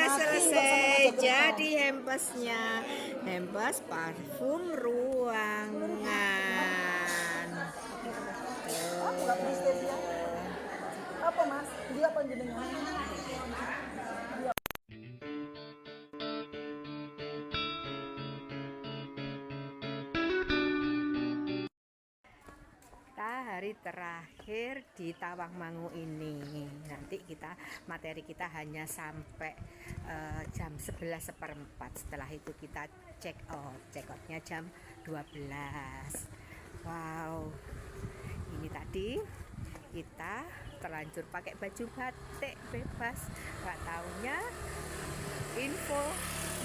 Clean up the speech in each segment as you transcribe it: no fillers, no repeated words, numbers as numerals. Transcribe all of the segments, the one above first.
selesai jadi hempesnya. Hempes parfum ruangan. Apa mas? Dia apa jenengnya? Hari terakhir di Tawangmangu ini. Nanti materi kita hanya sampai jam 11:15. Setelah itu kita check outnya jam 12. Wow, ini tadi kita terlanjur pakai baju batik bebas. Gak taunya info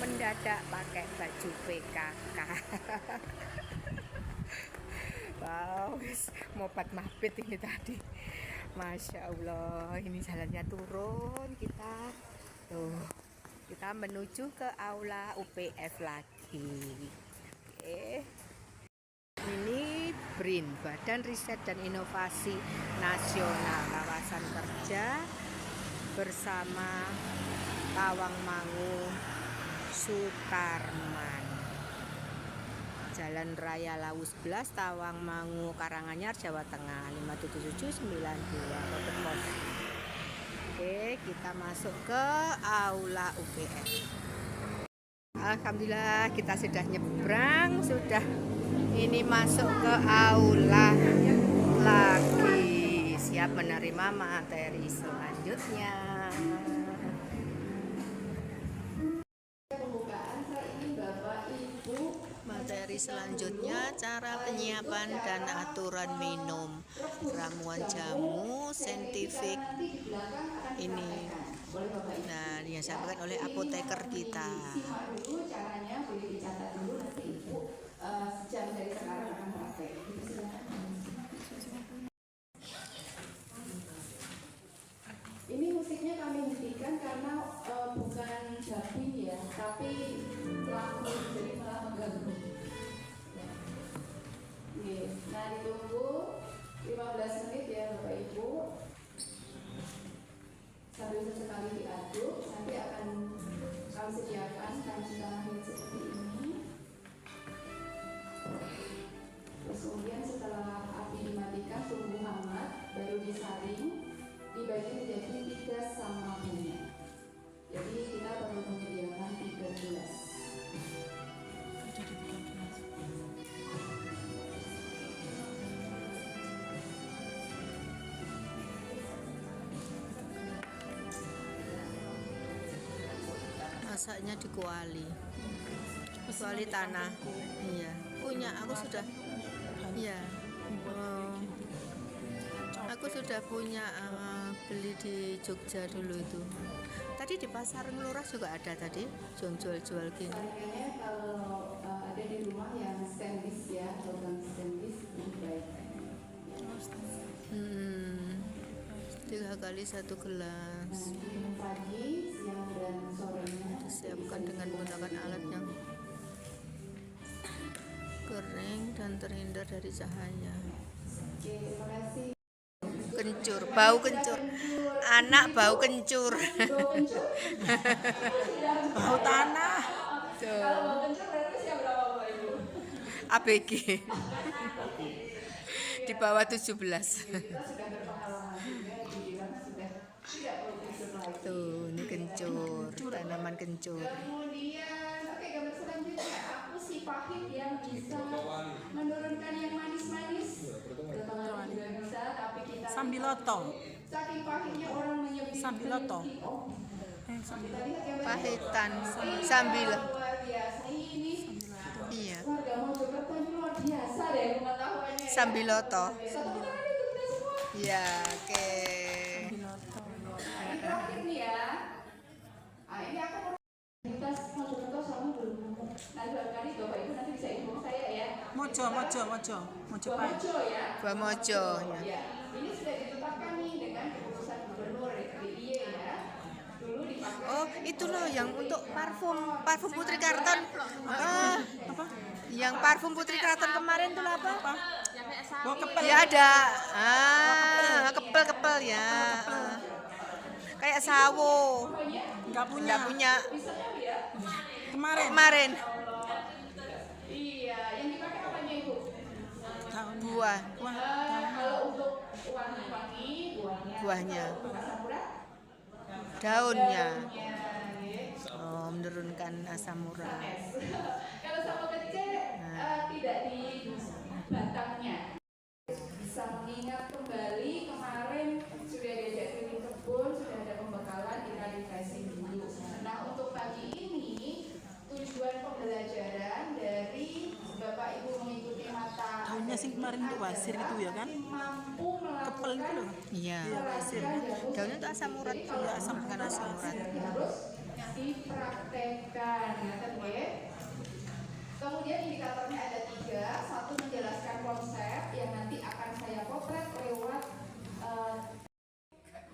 mendadak pakai baju PKK. Wow, mobat mabit ini tadi. Masya Allah, ini jalannya turun kita. Tuh, kita menuju ke aula UPF lagi. Oke. Ini BRIN, Badan Riset dan Inovasi Nasional, kawasan kerja bersama Tawangmangu Sutarman. Jalan Raya Lawu 11, Tawangmangu, Karanganyar, Jawa Tengah 57792 kode pos. Oke, kita masuk ke aula UPF. Alhamdulillah kita sudah nyebrang, sudah ini masuk ke aula lagi, siap menerima materi selanjutnya. Materi selanjutnya cara penyiapan dan aturan minum ramuan jamu saintifik ini. Nah, yang disampaikan oleh apoteker kita. Caranya boleh dicatat dulu nanti Ibu sejam dari sekarang akan praktek. Ini musiknya kami hentikan karena bukan dubbing ya, tapi lagu jadi malah mengganggu. Nah, ditunggu 15 menit ya Bapak Ibu. Sambil sesekali diaduk, nanti akan kami sediakan kancing tangan seperti ini. Terus kemudian setelah api dimatikan, tunggu hangat, baru disaring, dibagi menjadi 3 sama minyak. Jadi kita perlu menyediakan 3 gelas. Masaknya di kuali tanah. Iya, punya aku sudah. Iya. Aku sudah punya beli di Jogja dulu itu. Tadi di pasar Ngelurah juga ada tadi jual gini. Kayaknya kalau ada di rumah yang stainless ya, logam stainless lebih baik. 3 kali 1 gelas. Pagi, siang dan sorenya disiapkan dengan menggunakan alat yang kering dan terhindar dari cahaya. Oke, terima kasih. Kencur, bau kencur. Anak bau kencur. Bau tanah. Kalau bau kencur berarti siapa berapa Ibu? ABG. Di bawah 17. Tuh, ini kencur, tanaman kencur. Kemudian, oke, gambar selanjutnya, aku si pahit yang bisa menurunkan yang manis-manis. Ketengahan juga bisa, tapi kita Sambiloto. saking pahitnya orang menyebut Sambiloto. Pahitan sambil. Luar biasa ini. Iya. Warga Mojokerto ini luar biasa deh pengetahuannya. Sambiloto. Iya, oke. Terakhir nih ya. Ini aku komunitas Mojokerto sama belum. Nanti barangkali Bapak Ibu nanti bisa info saya ya. Mojo ya. Mojo ya. Ini sudah ditetapkan nih dengan keputusan Gubernur DIY ya. Dulu dipakai. Oh, itu loh yang untuk parfum Putri Karton. Apa? Yang parfum Putri Karton kemarin tuh apa? Oh, kepel. Ya ada. Kepel ya. Kayak sawo. Nggak punya. Nggak punya. Kemarin. Iya, yang dipakai apanya Ibu? Daunnya. Buah. Kalau untuk wangi-wangi, Buahnya. Kalau untuk asam urat, Daunnya. ya. Oh, menurunkan asam urat. Kalau sama kecil tidak di batangnya. Bisa mengingat kembali kemarin sudah diajak keliling kebun, sudah ada pembekalan, kita refreshing dulu. Nah, untuk pagi ini tujuan pembelajaran dari Bapak Ibu mengikuti mata Daunnya sih kemarin tuh wasir itu ya kan? mampu Kepel itu loh. Iya. Wasir. Daunnya itu asam urat. Iya, asam Bukan asam urat. harus dipraktekkan ya kan ya. Kemudian indikatornya ada 3. Satu, menjelaskan konsep yang nanti akan saya potret lewat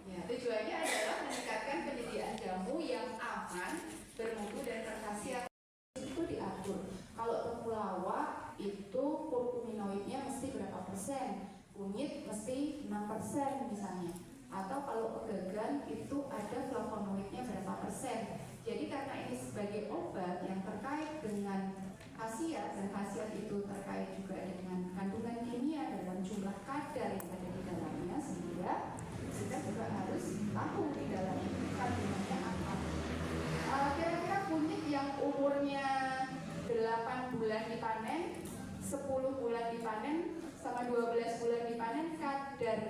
ya, tujuannya adalah meningkatkan penyediaan jamu yang aman, bermutu dan berkhasiat. Itu diatur. Kalau temulawak itu kurkuminoidnya mesti berapa persen, kunyit mesti 6% misalnya, atau kalau pegagan itu ada flavonoidnya berapa persen. Jadi karena ini sebagai obat yang terkait dengan khasiat, dan khasiat itu terkait juga dengan kandungan kimia dalam jumlah kadar yang ada di dalamnya, sehingga kita juga harus tahu di dalam kandungannya apa. Kira-kira kunyit yang umurnya 8 bulan dipanen, 10 bulan dipanen, sama 12 bulan dipanen, kadar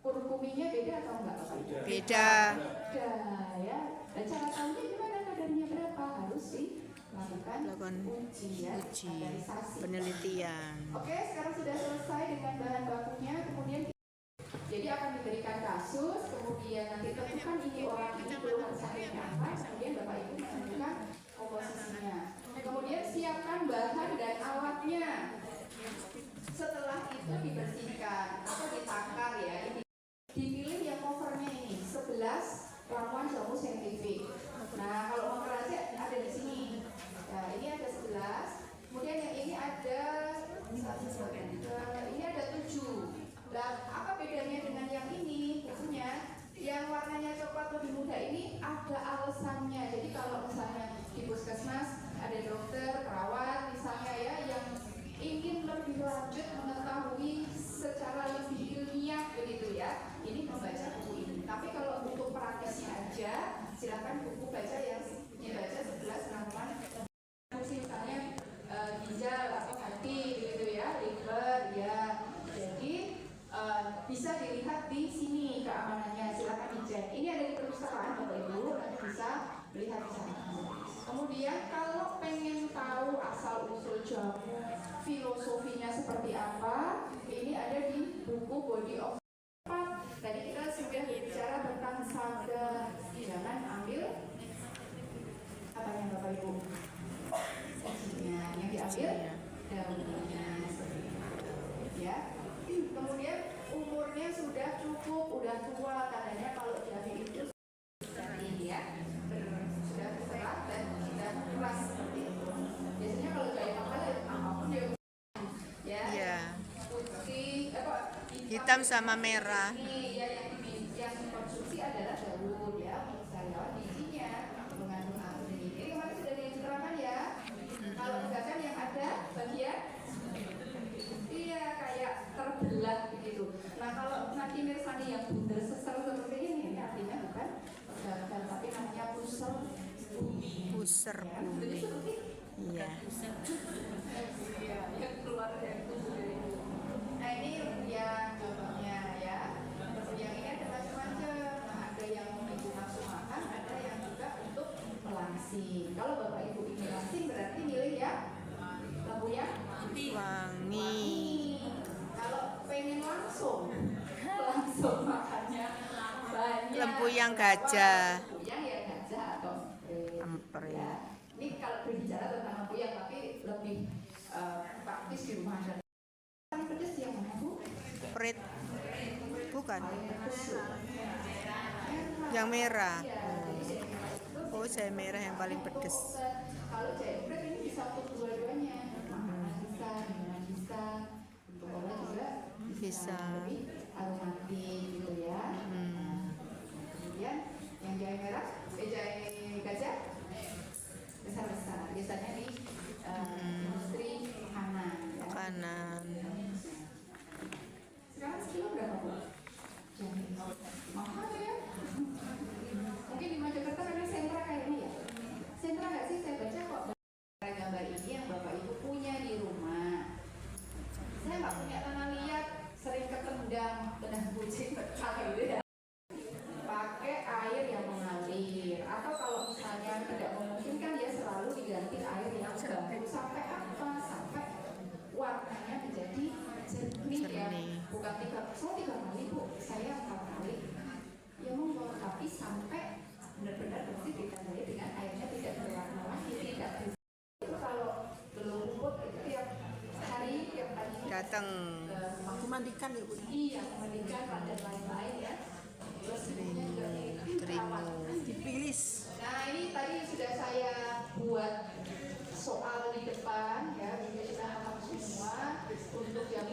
kurkuminnya beda atau enggak Bapak Ibu? Beda. Beda ya. Dan cara tahunya gimana kadarnya berapa? Harus dilakukan uji ya, standarisasi. Penelitian. Oke, sekarang sudah selesai dengan bahan bakunya, kemudian jadi akan diberikan kasus, kemudian nanti tentukan ini orang ini keluhan sakitnya apa, kemudian Bapak Ibu menentukan komposisinya. Kemudian siapkan bahan dan alatnya. Setelah itu dibersihkan atau ditakar ya. Ini dipilih yang covernya ini 11 ramuan jamu saintifik. Nah, kalau mau kerasa ada di sini. Nah, ini ada 11. Kemudian yang ini ada 1, 2, ini ada 7. Nah, apa bedanya dengan yang ini? Tentunya yang warnanya coklat lebih muda ini ada alasannya. Jadi kalau misalnya di puskesmas ada dokter, perawat misalnya ya, yang ingin lebih lanjut mengetahui secara lebih ilmiah begitu ya, ini membaca buku ini. Tapi kalau untuk praktisnya aja, silakan buku baca yang dibaca 11 ramuan fungsi, misalnya ginjal atau hati begitu ya, liver ya. Jadi bisa dilihat di sini keamanannya, silakan dicek. Ini ada di perpustakaan Bapak Ibu, nanti bisa lihat di sana. Kemudian kalau pengen tahu asal usul jamu, filosofinya seperti apa, ini ada di buku Body of Part. Tadi kita sudah berbicara tentang saga. Jangan ambil apa yang Bapak Ibu? Yang diambil daunnya seperti itu ya. Kemudian umurnya sudah cukup, udah tua, katanya kalau jahe itu ini ya, sudah serat dan sudah keras seperti itu. Biasanya kalau jahe lokal apapun dia ya, putih, Hitam sama merah. ini ya, yang dikonsumsi adalah daun ya, misalnya bijinya mengandung air. Ini kemarin sudah diterangkan ya. Kalau pegagan yang ada bagian iya kayak terbelah begitu. Nah, kalau nanti mirsani yang bundar sesel seperti ini artinya bukan pegagan, tapi namanya pusar bumi. Pusar bumi. Iya. Yang keluar dari tubuh. Nah, ini yang contohnya ya. Yang ini ada macam-macam. Ada yang ibu nafsu makan, ada yang juga untuk melangsing. Kalau Bapak Ibu ingin langsing berarti milih ya lembu yang Wangi. kalau pengen langsung makannya banyak. Lembu yang gajah. Lembu yang ya gajah atau Emper ya. ya. Ini kalau berbicara tentang lembu yang tapi lebih praktis di rumah Anda. Paling pedas yang mana Bu? Prit. Bukan. Pedas. Yang merah. Jadi Oh, jahe merah yang paling pedes. kalau jahe prit ini bisa untuk dua-duanya. Makanan bisa, minuman bisa, untuk obat juga Bisa. lebih aromatik gitu ya. Kemudian yang jahe merah, jahe gajah besar-besar. Biasanya di industri makanan. Ya. Makanan. Sekarang sekilo berapa Bu? Jahe mahal ya. Mungkin di Mojokerto ada sentra kayak ini ya. Sentra nggak sih? Saya baca kok gambar ini yang Bapak Ibu punya di rumah. Saya nggak punya tanah liat, sering ketendang benar kucing pecah gitu ya. Pakai air yang mengalir, atau kalau misalnya tidak memungkinkan ya selalu diganti air yang baru. Sampai apa? Sampai warnanya menjadi jernih ya. Bukan saya 3 kali Bu, saya 4 kali. Ya monggo, tapi sampai benar-benar bersih ditandai dengan airnya tidak berwarna lagi, tidak bersih. Itu kalau belum kumpul itu tiap hari, tiap pagi Datang. Dimandikan ya Bu? Iya, memandikan dan lain-lain ya. Terima. Dipilis. Nah ini tadi sudah saya buat soal di depan ya, jadi kita hafal semua untuk yang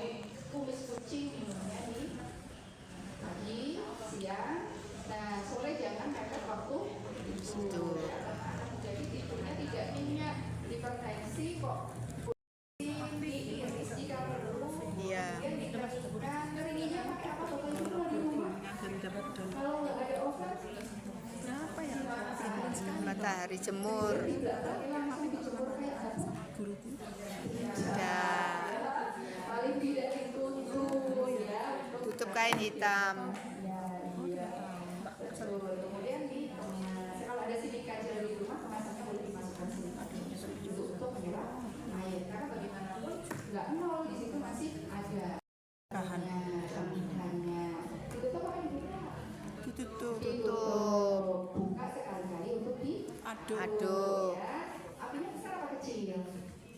kumis kucing minumnya di pagi, siang. Nah sore jangan mepet waktu tidur. Jadi tidurnya tidak nyenyak, hipertensi kok. Diiris jika perlu. Iya. Kemudian dikeringkan. Keringinnya pakai apa Bapak Ibu kalau di rumah? Kalau nggak ada oven, Apa ya? Matahari jemur. langsung dijemur kayak apa? Sudah. Paling tidak ditutup ya. Tutup kain hitam. Betul. Kemudian kalau ada silika gel di rumah, kemasannya boleh dimasukkan silika untuk menyerap air. Karena bagaimanapun nggak nol, di situ masih ada bahannya. Ditutup apa dibuka? Tutup. Buka sekali-kali untuk Aduk. ya. Apinya besar apa kecil?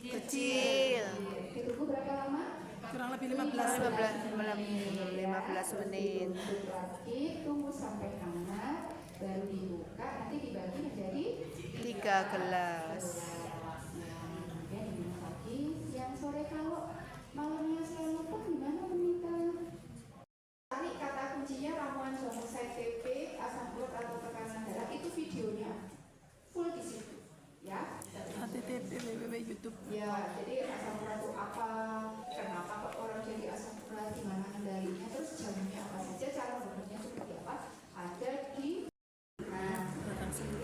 Kecil. Ditunggu berapa lama? Kurang lebih 15 15 menit. Lagi tunggu sampai hangat, baru dibuka, nanti dibagi menjadi 3 gelas. kemudian diminum pagi, siang, sore. Kalau malamnya saya lupa gimana meminta? Cari kata kuncinya ramuan jamu saintifik, asam urat atau tekanan darah, itu videonya full di situ ya. http www.youtube. Ya, jadi asam urat itu apa, kenapa kok orang jadi asam urat, gimana kendalinya, terus jamunya apa saja, cara membuatnya seperti apa, ada di. Nah,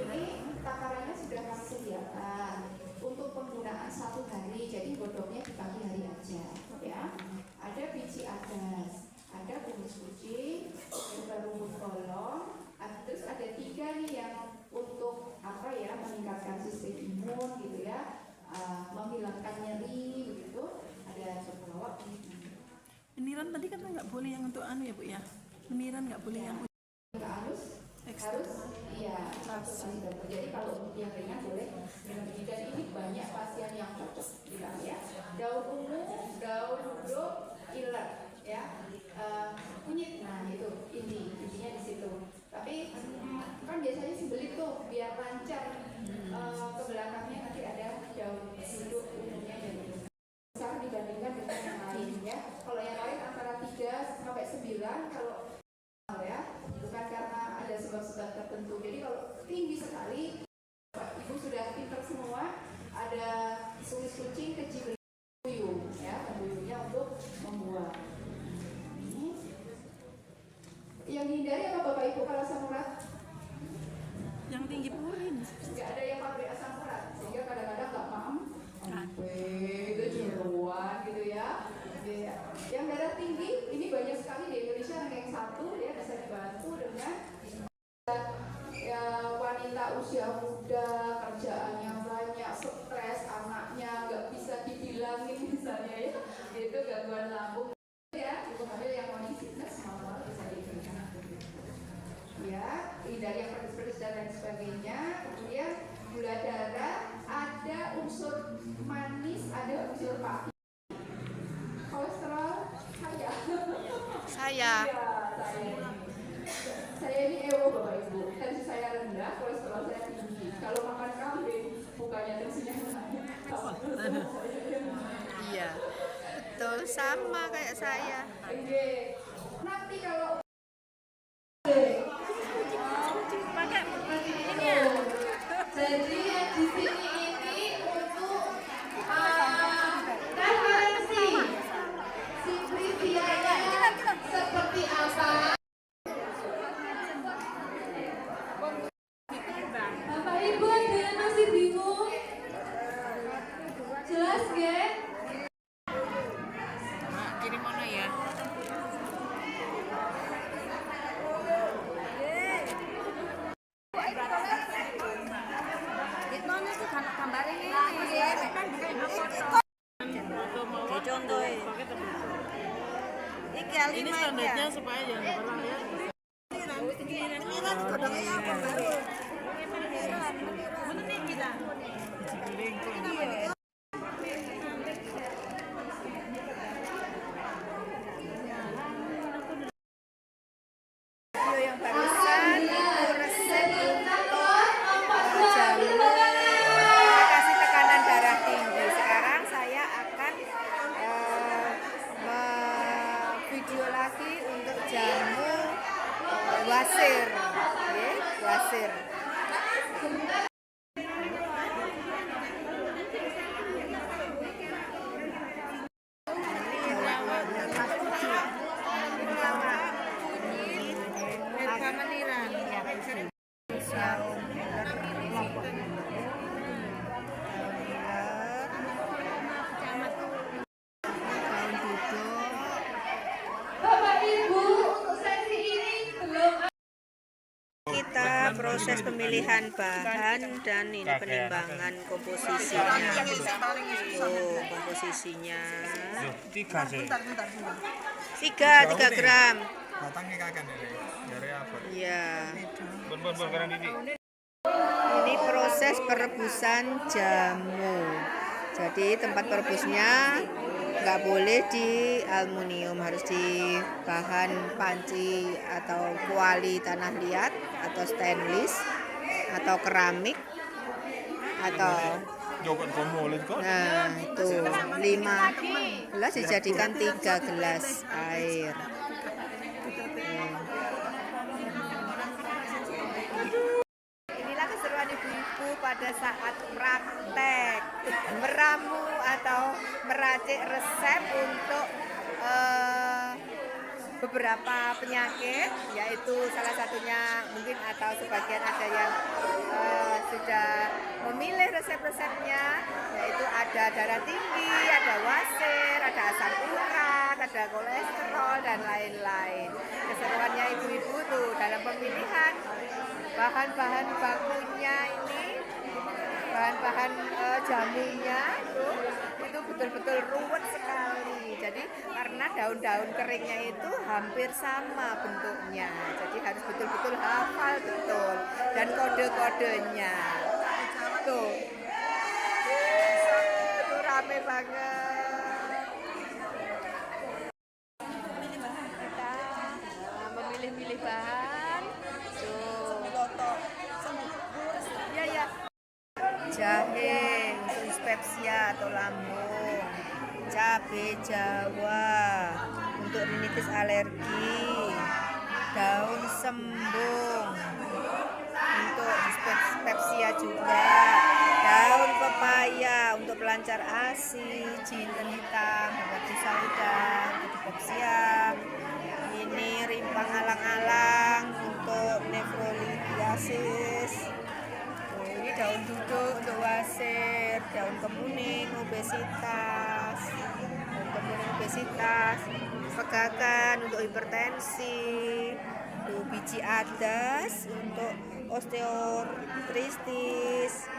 ini takarannya sudah kami sediakan untuk penggunaan 1 hari, jadi godoknya di pagi hari aja ya. Ada biji adas, ada kumis kucing, ada rumput kolong, terus ada 3 nih yang untuk apa ya, meningkatkan sistem imun gitu ya, menghilangkan nyeri begitu. Ada sebuah Meniran tadi kan nggak boleh yang untuk anu ya Bu ya? Meniran nggak boleh yang harus ekstra. iya. Jadi kalau untuk yang ringan boleh minum ini, dan ini banyak pasien yang cocok bilang ya. Daun ungu, daun duduk, ilet ya, kunyit. Nah itu intinya di situ. Tapi kan biasanya sembelit tuh biar lancar, ke belakangnya nanti ada daun duduk ungunya dan besar dibandingkan dengan yang lain ya. Kalau yang lain antara 3 sampai 9 kalau ya, bukan karena ada sebab-sebab tertentu. Jadi kalau tinggi sekali, Ibu sudah pintar semua. Ada kumis kucing, keji, buyung ya, buyungnya untuk membuat. Yang dihindari apa Bapak Ibu kalau asam urat? Yang tinggi purin. Nggak ada yang pabrik asam urat, sehingga kadang-kadang nggak paham. Itu jeruan gitu ya. Yang darah tinggi ini banyak sekali di Indonesia, ranking 1 ya, bisa dibantu dengan ya, wanita usia muda, kerjaannya banyak, stres, anaknya nggak bisa dibilangin misalnya ya, itu gangguan lambung ya, ibu hamil yang mau fitness manual bisa diberikan ya, hindari yang pedes-pedes dan lain sebagainya. Kemudian gula darah, ada unsur manis, ada unsur pahit. Kolesterol Saya. Saya ini ewo Bapak Ibu, tensi saya rendah, kolesterol saya tinggi. Kalau makan kambing, bukannya tensinya naik. Iya. Betul, sama kayak saya. Nanti kalau Pakai netnya supaya jangan pernah lihat. Video yang barusan itu resep untuk jamu mengatasi tekanan darah tinggi. Sekarang saya akan video lagi untuk jamu wasir, ya, wasir. Bapak Ibu, untuk sesi ini belum Kita proses pemilihan bahan dan ini penimbangan komposisinya. Oh, komposisinya 3 gram. Batangnya kakak nih, dari apa? Ya. Bon sekarang Didi. Ini proses perebusan jamu. Jadi tempat perebusnya nggak boleh di aluminium, harus di bahan panci atau kuali tanah liat atau stainless atau keramik atau Jokan kamu kok. nah itu 5 gelas dijadikan 3 gelas air. Inilah keseruan ibu-ibu pada saat praktek meramu atau meracik resep untuk beberapa penyakit, yaitu salah satunya mungkin atau sebagian ada yang sudah memilih resep-resepnya, yaitu ada darah tinggi, ada wasir, ada asam urat, ada kolesterol dan lain-lain. Keseruannya ibu-ibu tuh dalam pemilihan bahan-bahan bakunya ini, bahan-bahan jamunya itu betul-betul ruwet sekali. Jadi karena daun-daun keringnya itu hampir sama bentuknya, jadi harus betul-betul hafal betul dan kode-kodenya. Tuh rame banget. Kita memilih-milih bahan. Ya. Jahe untuk dispepsia atau lambung, cabai jawa untuk rinitis alergi, daun sembung untuk dispepsia juga, daun pepaya untuk pelancar ASI, jinten hitam, obat sauda untuk dispepsia. Ini rimpang alang-alang untuk nefrolitiasis. Ini daun duduk untuk wasir, daun kemuning obesitas, pegagan untuk hipertensi, biji adas untuk osteoartritis.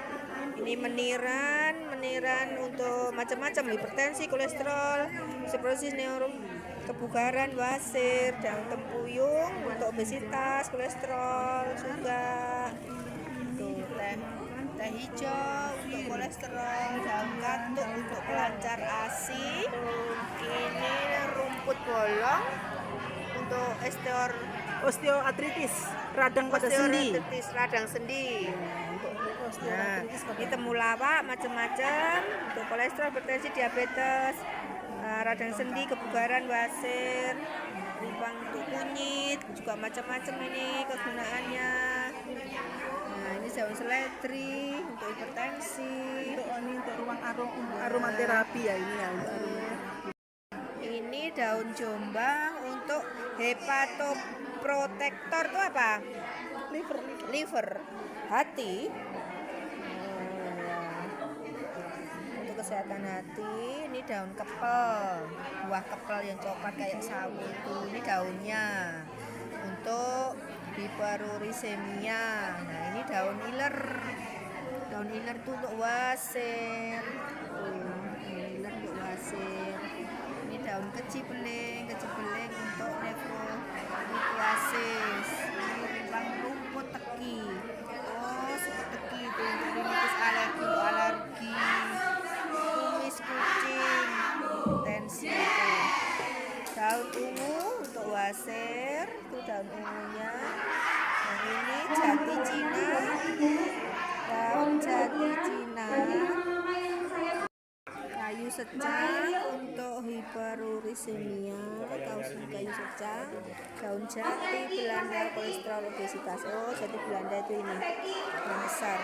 Ini meniran untuk macam-macam, hipertensi, kolesterol, osteoporosis, kebugaran, wasir, daun tempuyung untuk obesitas, kolesterol juga. Tuh, teh hijau untuk kolesterol, daun katuk untuk pelancar ASI. Ini rumput bolong untuk Osteoartritis, radang pada sendi. radang sendi. Nah, ini temulawak macam-macam untuk kolesterol, hipertensi, diabetes, radang sendi, kebugaran, wasir, rimpang untuk kunyit, juga macam-macam ini kegunaannya. Nah, ini daun seledri untuk hipertensi. Untuk ruang aromaterapi ya ini ya. Ini daun jombang untuk hepatoprotektor itu apa? Liver, hati. Untuk kesehatan hati, ini daun kepel, buah kepel yang coklat kayak sawi itu. Ini daunnya untuk hiperurisemia. Nah, ini daun iler. Daun iler itu untuk wasir. Iler untuk wasir. Ini daun kecibeling untuk nefrolithiasis. Ini rimbang rumput teki. Oh, rumput teki itu untuk rinitis alergi, kumis kucing, tensi itu. Daun ungu untuk wasir, itu daun ungunya. Yang ini jati Cina, daun jati Cina. Kayu secang untuk hiperurisemia, kayu secang. Daun jati Belanda kolesterol obesitas. Oh, jati Belanda itu ini yang besar.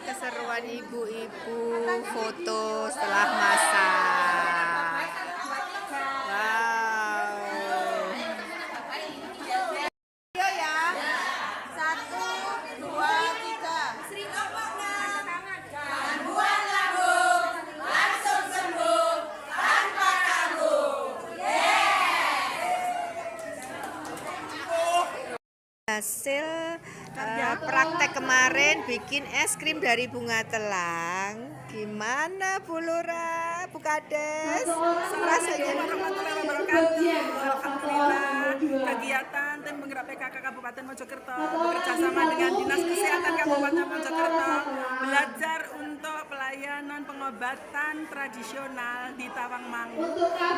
Keseruan ibu-ibu foto setelah masak. Wow. Ayo ya. 1, 2, 3. Gangguan lambung langsung sembuh tanpa tanggung. Hasil praktek kemarin bikin es krim dari bunga telang. Gimana Bu Lura, Bu Kades? Rasanya Alhamdulillah, kegiatan tim penggerak PKK Kabupaten Mojokerto bekerja sama dengan Dinas Kesehatan Kabupaten Mojokerto belajar untuk pelayanan pengobatan tradisional di Tawangmangu,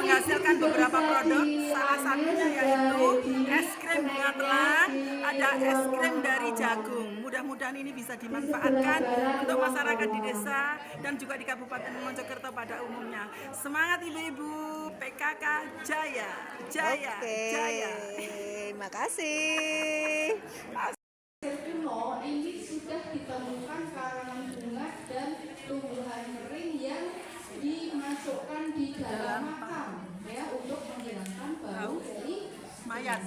menghasilkan beberapa produk, salah satunya yaitu es krim bunga telang, ada es krim dari jagung. Mudah-mudahan ini bisa dimanfaatkan untuk masyarakat di desa dan juga di Kabupaten Mojokerto pada umumnya. Semangat ibu-ibu, PKK Jaya, Jaya, Jaya. Terima kasih. Kuno ini sudah ditemukan karangan bunga dan tumbuhan kering yang dimasukkan di dalam makam ya untuk menghilangkan bau dari Mayat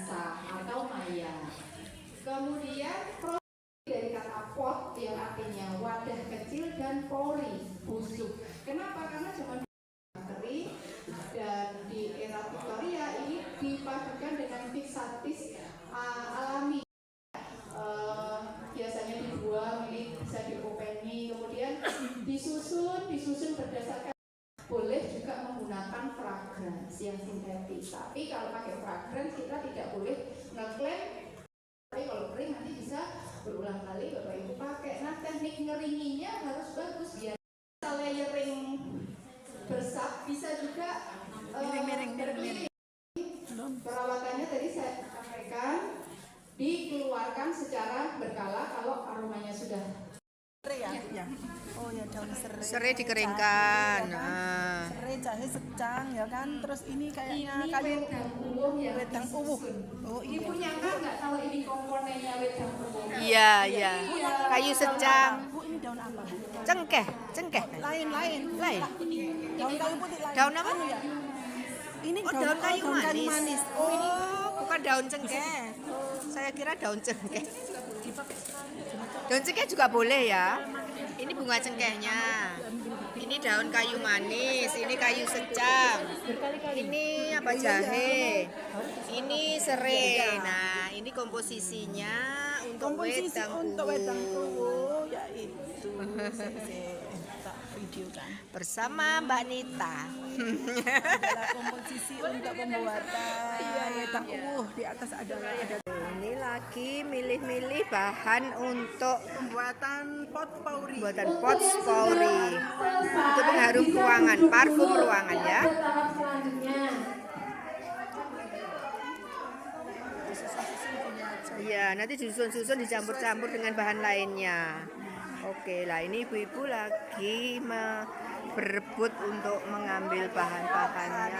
atau mayat. Kemudian dari kata pot yang artinya wadah kecil dan pori busuk. Kenapa? Karena zaman kering dan di era Victoria ini dipadukan dengan fixatis alami. Biasanya dibuang, ini bisa diopeni, kemudian disusun berdasarkan. Boleh juga menggunakan fragrance yang sintetis. Tapi kalau pakai fragrance kita tidak boleh ngeklaim. Tapi kalau kering nanti bisa berulang kali Bapak Ibu pakai. Nah, teknik ngeringinya harus bagus biar bisa layering bersab, bisa juga miring. Perawatannya tadi saya sampaikan dikeluarkan secara berkala kalau aromanya sudah ya. Oh ya, daun serai. Serai dikeringkan. Nah. Serai, jahe secang ya kan. Terus ini kayaknya kayu wedang uwuh. Oh iya. Ibu nyangka nggak kalau ini komponennya wedang uwuh? Iya, iya. Kayu secang. Bu, ini daun apa, Bu? Cengkeh. Lain. Daun kayu putih lain. Daun apa? Ya? Ini daun kayu manis. manis. Oh, bukan daun cengkeh. Saya kira daun cengkeh. Daun cengkeh juga boleh ya. Ini bunga cengkehnya. Ini daun kayu manis. Ini kayu secang. Ini apa jahe. Ini serai. Nah, ini komposisinya untuk wedang uwuh yaitu tak video kan. bersama Mbak Nita. Adalah komposisi untuk pembuatan wedang uwuh. Di atas ada Ini lagi milih-milih bahan untuk pembuatan pot pauri. pot spauri. Untuk pengharum ruangan, parfum ruangan ya. Iya, nanti disusun-susun dicampur-campur dengan bahan lainnya. Oke lah, ini ibu-ibu lagi berebut untuk mengambil bahan-bahannya.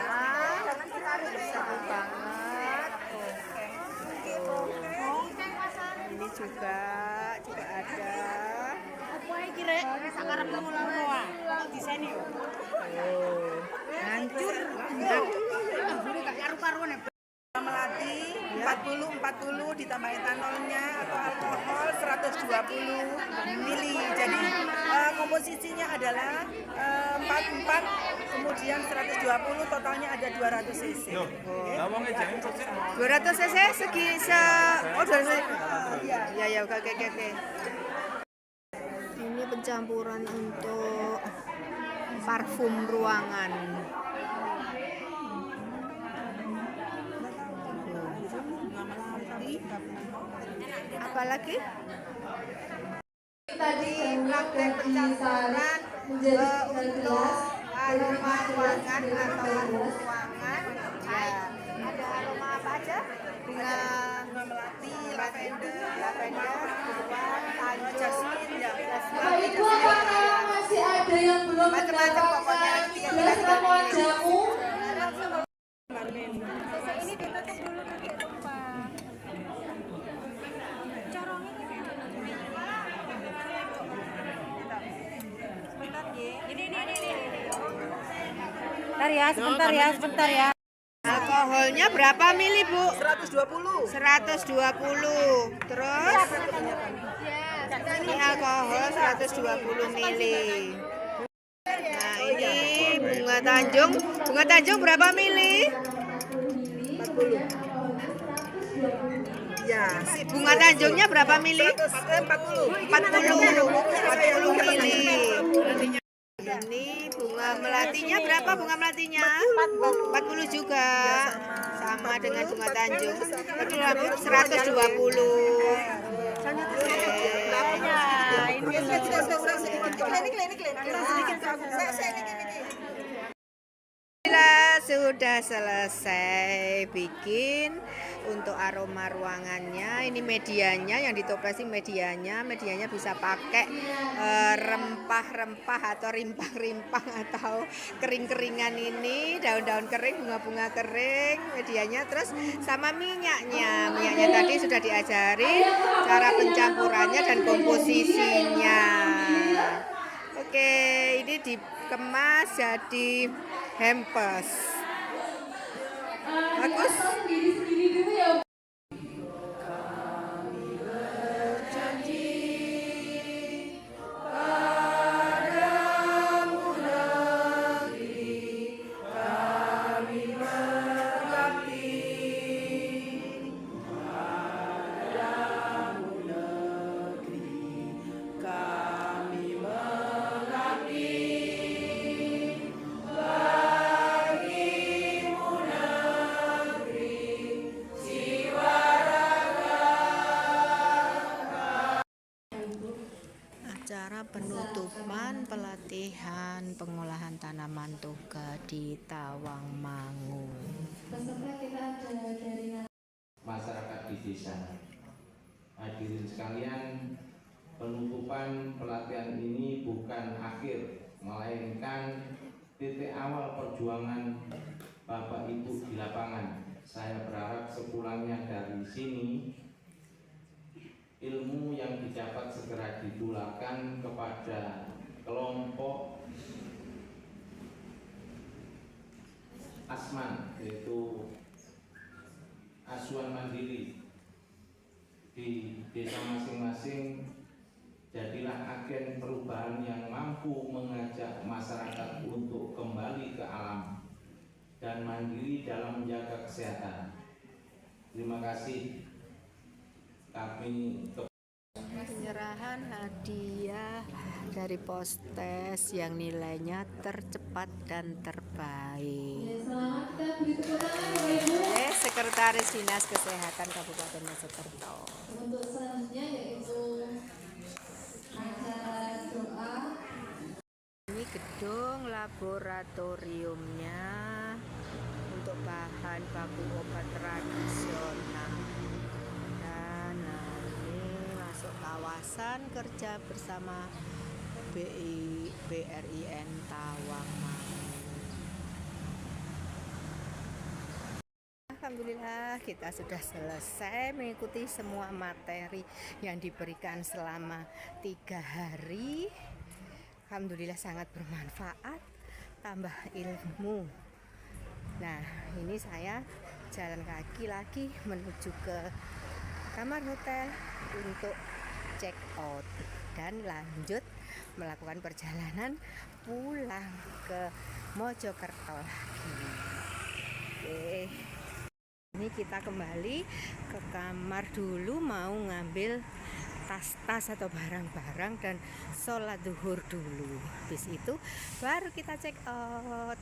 Seru banget. Ini juga ada. Hancur. Melati 44 40 ditambah etanolnya atau alkohol 120 mili. Jadi komposisinya adalah 44 kemudian 120, totalnya ada 200 cc. Yo, ngomongnya jangan sukses. 200 cc segi oh 200 cc. Ya oke. Ini pencampuran untuk parfum ruangan. Apalagi tadi praktek pencampuran untuk aroma ruangan atau ruangan. Ada aroma apa aja? Bunga Melati, lavender, bawang, tanjung, jasmine, Bapak Ibu, apakah masih ada yang belum macam-macam pokoknya. mendapatkan gelas ramuan jamu? Ini ditutup dulu nanti tumpah. Sebentar ya. Alkoholnya berapa mili, Bu? 120. 120. Terus ini alkohol 120 mili. Nah, ini bunga Tanjung. Bunga Tanjung berapa mili? 40. Ya, sip. Bunga Tanjungnya berapa mili? 40. 40 mili. Ini bunga melatinya berapa bunga melatinya? 40 juga. Sama dengan bunga Tanjung. 120. Sudah selesai bikin untuk aroma ruangannya. Ini medianya yang ditoplesi medianya bisa pakai rempah-rempah atau rimpang-rimpang atau kering-keringan ini, daun-daun kering, bunga-bunga kering medianya. Terus sama minyaknya tadi sudah diajari cara pencampurannya dan komposisinya. Oke, ini dikemas jadi hampers. Bagus. Acara penutupan pelatihan pengolahan tanaman toga di Tawangmangu. Masyarakat di desa. Hadirin sekalian, penutupan pelatihan ini bukan akhir, melainkan titik awal perjuangan Bapak Ibu di lapangan. Saya berharap sepulangnya dari sini, ilmu yang didapat segera ditularkan kepada kelompok Asman, yaitu asuhan mandiri di desa masing-masing. Jadilah agen perubahan yang mampu mengajak masyarakat untuk kembali ke alam dan mandiri dalam menjaga kesehatan. Terima kasih. Penyerahan hadiah dari Postes yang nilainya tercepat dan terbaik. Sekretaris Dinas Kesehatan Kabupaten Mojokerto. Untuk selanjutnya yaitu acara doa. Ini gedung laboratoriumnya untuk bahan baku obat tradisional. Dan ini masuk kawasan kerja bersama BRIN Tawangmangu. Alhamdulillah kita sudah selesai mengikuti semua materi yang diberikan selama 3 hari. Alhamdulillah sangat bermanfaat, tambah ilmu. Nah, ini saya jalan kaki lagi menuju ke kamar hotel untuk check out dan lanjut melakukan perjalanan pulang ke Mojokerto lagi. Oke. Ini kita kembali ke kamar dulu, mau ngambil tas-tas atau barang-barang dan sholat duhur dulu. Habis itu baru kita check out.